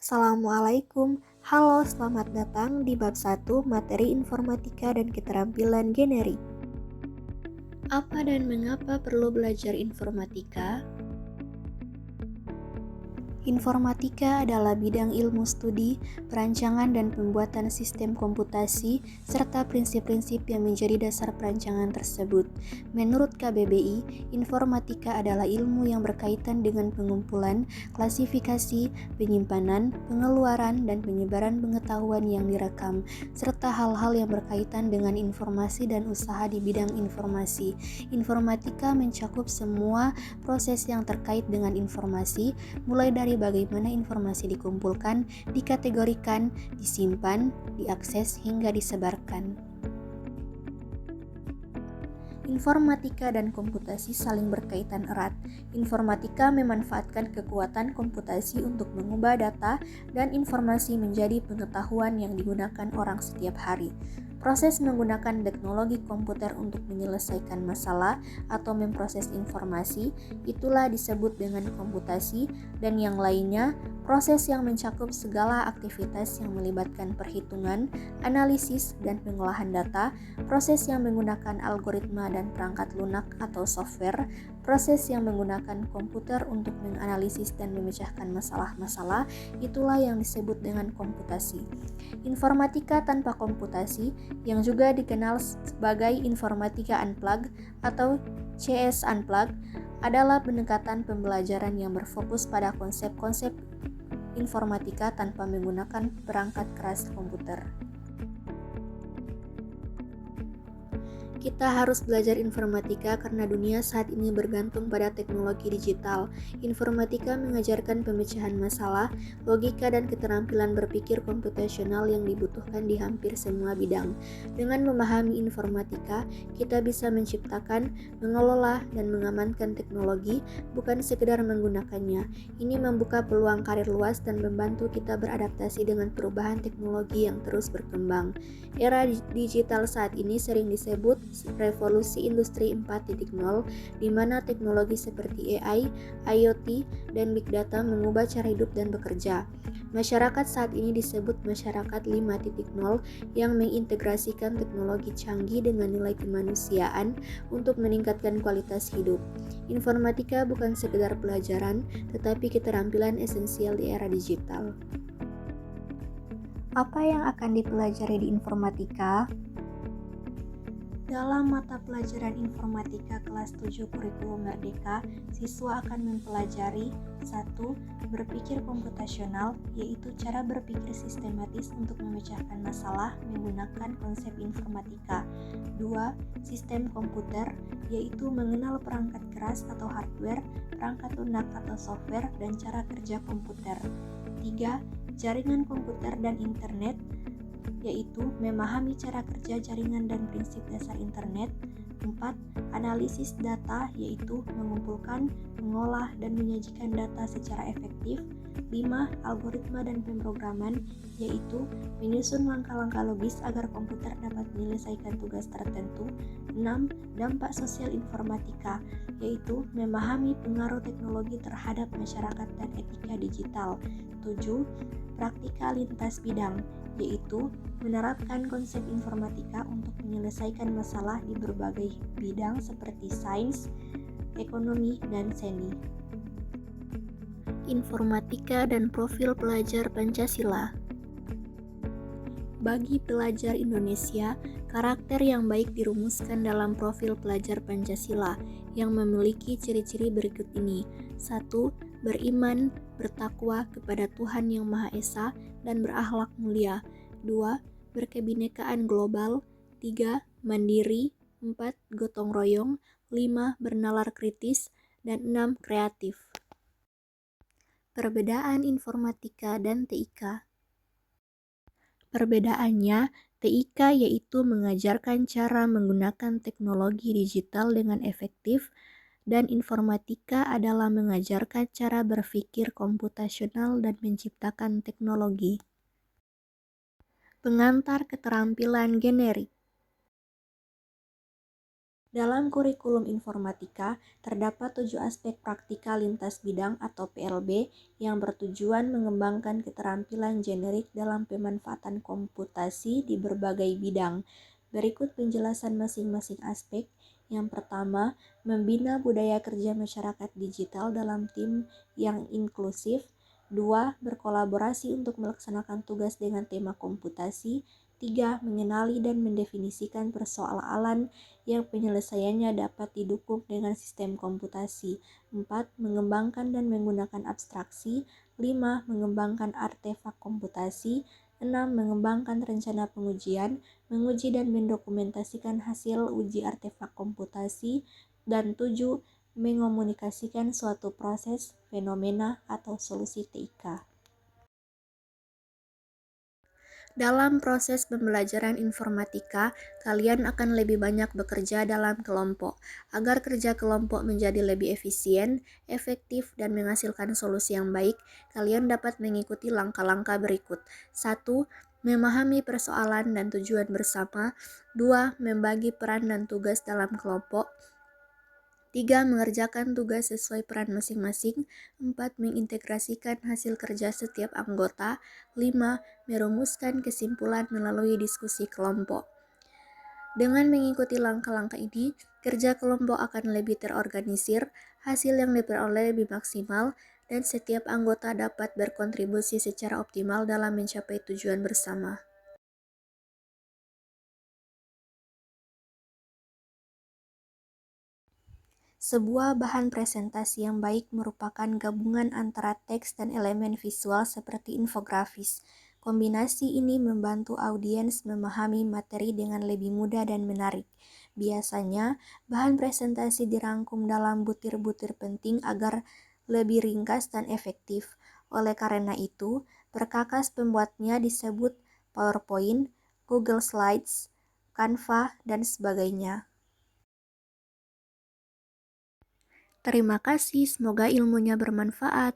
Assalamualaikum. Halo, selamat datang di bab 1 materi informatika dan keterampilan generik. Apa dan mengapa perlu belajar informatika? Informatika adalah bidang ilmu studi, perancangan dan pembuatan sistem komputasi, serta prinsip-prinsip yang menjadi dasar perancangan tersebut. Menurut KBBI, informatika adalah ilmu yang berkaitan dengan pengumpulan, klasifikasi, penyimpanan, pengeluaran, dan penyebaran pengetahuan yang direkam, serta hal-hal yang berkaitan dengan informasi dan usaha di bidang informasi. Informatika mencakup semua proses yang terkait dengan informasi, mulai dari bagaimana informasi dikumpulkan, dikategorikan, disimpan, diakses, hingga disebarkan. Informatika dan komputasi saling berkaitan erat. Informatika memanfaatkan kekuatan komputasi untuk mengubah data dan informasi menjadi pengetahuan yang digunakan orang setiap hari. Proses menggunakan teknologi komputer untuk menyelesaikan masalah atau memproses informasi, itulah disebut dengan komputasi, dan yang lainnya, proses yang mencakup segala aktivitas yang melibatkan perhitungan, analisis, dan pengolahan data, proses yang menggunakan algoritma dan perangkat lunak atau software, proses yang menggunakan komputer untuk menganalisis dan memecahkan masalah-masalah, itulah yang disebut dengan komputasi. Informatika tanpa komputasi, yang juga dikenal sebagai Informatika Unplugged atau CS Unplugged, adalah pendekatan pembelajaran yang berfokus pada konsep-konsep informatika tanpa menggunakan perangkat keras komputer. Kita harus belajar informatika karena dunia saat ini bergantung pada teknologi digital. Informatika mengajarkan pemecahan masalah, logika, dan keterampilan berpikir komputasional yang dibutuhkan di hampir semua bidang. Dengan memahami informatika, kita bisa menciptakan, mengelola, dan mengamankan teknologi, bukan sekedar menggunakannya. Ini membuka peluang karir luas dan membantu kita beradaptasi dengan perubahan teknologi yang terus berkembang. Era digital saat ini sering disebut revolusi industri 4.0, di mana teknologi seperti AI, IoT, dan Big Data mengubah cara hidup dan bekerja. Masyarakat saat ini disebut masyarakat 5.0 yang mengintegrasikan teknologi canggih dengan nilai kemanusiaan untuk meningkatkan kualitas hidup. Informatika bukan sekedar pelajaran, tetapi keterampilan esensial di era digital. Apa yang akan dipelajari di informatika? Dalam mata pelajaran informatika kelas 7 kurikulum Merdeka, siswa akan mempelajari 1. Berpikir komputasional, yaitu cara berpikir sistematis untuk memecahkan masalah menggunakan konsep informatika. 2. Sistem komputer, yaitu mengenal perangkat keras atau hardware, perangkat lunak atau software, dan cara kerja komputer. 3. Jaringan komputer dan internet, yaitu memahami cara kerja jaringan dan prinsip dasar internet. 4. Analisis data, yaitu mengumpulkan, mengolah, dan menyajikan data secara efektif. 5. Algoritma dan pemrograman, yaitu menyusun langkah-langkah logis agar komputer dapat menyelesaikan tugas tertentu. 6. Dampak sosial informatika, yaitu memahami pengaruh teknologi terhadap masyarakat dan etika digital. 7. Praktika lintas bidang, yaitu menerapkan konsep informatika untuk menyelesaikan masalah di berbagai bidang seperti sains, ekonomi, dan seni. Informatika dan profil pelajar Pancasila. Bagi pelajar Indonesia, karakter yang baik dirumuskan dalam profil pelajar Pancasila yang memiliki ciri-ciri berikut ini. 1. Beriman, bertakwa kepada Tuhan Yang Maha Esa, dan berakhlak mulia. 2. Berkebinekaan global. 3. Mandiri. 4. Gotong royong. 5. Bernalar kritis. Dan 6. Kreatif. Perbedaan informatika dan TIK. Perbedaannya, TIK yaitu mengajarkan cara menggunakan teknologi digital dengan efektif, dan informatika adalah mengajarkan cara berpikir komputasional dan menciptakan teknologi. Pengantar keterampilan generik. Dalam kurikulum informatika, terdapat 7 aspek praktikal lintas bidang atau PLB yang bertujuan mengembangkan keterampilan generik dalam pemanfaatan komputasi di berbagai bidang. Berikut penjelasan masing-masing aspek. Yang pertama, membina budaya kerja masyarakat digital dalam tim yang inklusif. 2. Berkolaborasi untuk melaksanakan tugas dengan tema komputasi. 3. Mengenali dan mendefinisikan persoalan yang penyelesaiannya dapat didukung dengan sistem komputasi. 4. Mengembangkan dan menggunakan abstraksi. 5. Mengembangkan artefak komputasi. 6. Mengembangkan rencana pengujian, menguji dan mendokumentasikan hasil uji artefak komputasi. Dan 7. Mengomunikasikan suatu proses, fenomena, atau solusi TIK. Dalam proses pembelajaran informatika, kalian akan lebih banyak bekerja dalam kelompok. Agar kerja kelompok menjadi lebih efisien, efektif, dan menghasilkan solusi yang baik, kalian dapat mengikuti langkah-langkah berikut. 1. Memahami persoalan dan tujuan bersama. 2. Membagi peran dan tugas dalam kelompok. 3. Mengerjakan tugas sesuai peran masing-masing. 4. Mengintegrasikan hasil kerja setiap anggota. 5. Merumuskan kesimpulan melalui diskusi kelompok. Dengan mengikuti langkah-langkah ini, kerja kelompok akan lebih terorganisir, hasil yang diperoleh lebih maksimal, dan setiap anggota dapat berkontribusi secara optimal dalam mencapai tujuan bersama. Sebuah bahan presentasi yang baik merupakan gabungan antara teks dan elemen visual seperti infografis. Kombinasi ini membantu audiens memahami materi dengan lebih mudah dan menarik. Biasanya, bahan presentasi dirangkum dalam butir-butir penting agar lebih ringkas dan efektif. Oleh karena itu, perkakas pembuatnya disebut PowerPoint, Google Slides, Canva, dan sebagainya. Terima kasih, semoga ilmunya bermanfaat.